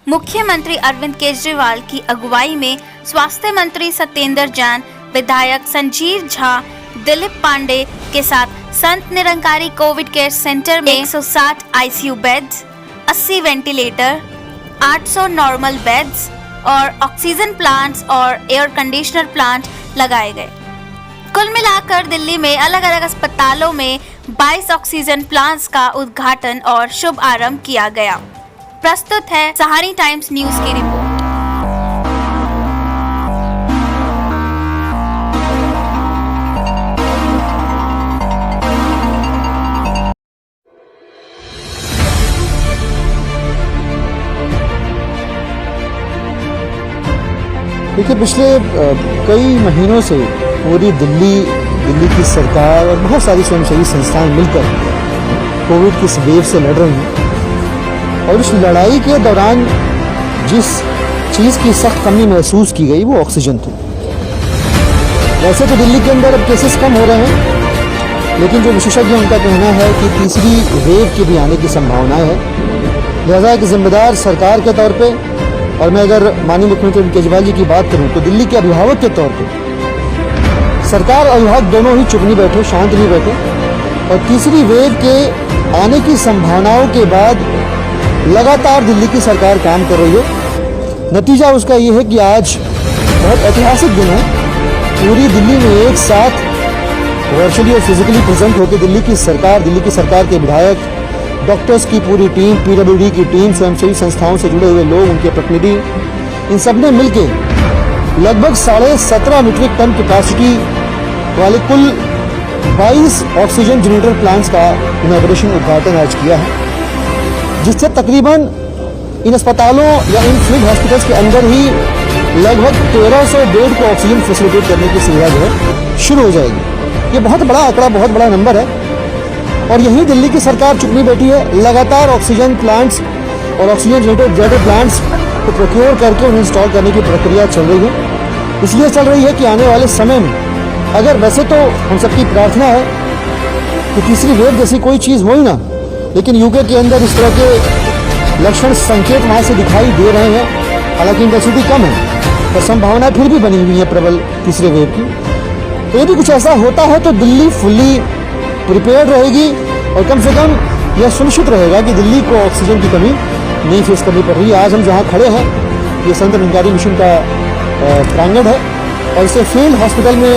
मुख्यमंत्री अरविंद केजरीवाल की अगुवाई में स्वास्थ्य मंत्री सत्येंद्र जैन, विधायक संजीव झा, दिलीप पांडे के साथ Sant Nirankari Covid care centre में 160 ICU beds, 80 ventilator, 800 normal beds और ऑक्सीजन प्लांट्स और एयर कंडीशनर प्लांट लगाए गए। कुल मिलाकर दिल्ली में अलग अलग अस्पतालों में 22 ऑक्सीजन प्लांट्स का उद्घाटन और शुभ आरंभ किया गया। प्रस्तुत है सहारी टाइम्स न्यूज की रिपोर्ट। देखिए, पिछले कई महीनों से पूरी दिल्ली की सरकार और बहुत सारी स्वयंसेवी संस्थाएं मिलकर कोविड की इस वेव से लड़ रही हैं और इस लड़ाई के दौरान जिस चीज़ की सख्त कमी महसूस की गई वो ऑक्सीजन थी। वैसे तो दिल्ली के अंदर अब केसेस कम हो रहे हैं, लेकिन जो विशेषज्ञ उनका कहना है कि तीसरी वेव के भी आने की संभावनाएं है। लिहाजा एक जिम्मेदार सरकार के तौर पे, और मैं अगर माननीय मुख्यमंत्री केजरीवाल जी की बात करूं तो दिल्ली के अभिभावक के तौर पे सरकार और अभिभावक दोनों ही चुप नहीं बैठे, शांत नहीं बैठे, और तीसरी वेव के आने की संभावनाओं के बाद लगातार दिल्ली की सरकार काम कर रही है। नतीजा उसका ये है कि आज बहुत ऐतिहासिक दिन है। पूरी दिल्ली में एक साथ वर्चुअली और फिजिकली प्रेजेंट होकर दिल्ली की सरकार के विधायक, डॉक्टर्स की पूरी टीम, पीडब्ल्यूडी की टीम, स्वयंसेवी संस्थाओं से जुड़े हुए लोग, उनके प्रतिनिधि, इन सब ने मिलकर लगभग 17.5 मीट्रिक टन कैपेसिटी वाले कुल 22 ऑक्सीजन जनरेटर प्लांट्स का इनॉग्रेशन उद्घाटन आज किया है, जिससे तकरीबन इन अस्पतालों या इन फील्ड हॉस्पिटल्स के अंदर ही लगभग 1300 बेड को ऑक्सीजन फैसिलिटेट करने की सुविधा जो है शुरू हो जाएगी। ये बहुत बड़ा आंकड़ा, बहुत बड़ा नंबर है, और यहीं दिल्ली की सरकार चुप नहीं बैठी है। लगातार ऑक्सीजन प्लांट्स और ऑक्सीजन जनरेटर प्लांट्स को प्रोक्योर करके उन्हें इंस्टॉल करने की प्रक्रिया चल रही है। इसलिए चल रही है कि आने वाले समय में, अगर वैसे तो हम सबकी प्रार्थना है कि तीसरी वेव जैसी कोई चीज़ हो ही ना, लेकिन यूके के अंदर इस तरह के लक्षण, संकेत वहाँ से दिखाई दे रहे हैं। हालांकि इंटेंसिटी कम है, पर संभावना फिर भी बनी हुई है प्रबल तीसरे वेव की। तो यदि कुछ ऐसा होता है तो दिल्ली फुल्ली प्रिपेयर्ड रहेगी, और कम से कम यह सुनिश्चित रहेगा कि दिल्ली को ऑक्सीजन की कमी नहीं फेस करनी पड़ रही है। आज हम जहाँ खड़े हैं, ये संत निरंकारी मिशन का प्रांगण है, और इसे फील्ड हॉस्पिटल में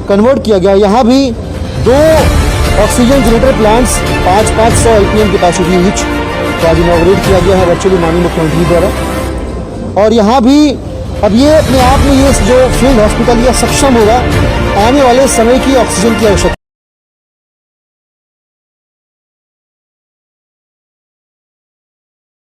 कन्वर्ट किया गया। यहाँ भी 2 oxygen generator plants 500 LPM capacity each का इनॉग्रेट किया गया है वर्चुअली माननीय मुख्यमंत्री द्वारा। और यहाँ भी अब ये अपने आप में ये जो फील्ड हॉस्पिटल यह सक्षम होगा आने वाले समय की ऑक्सीजन की आवश्यकता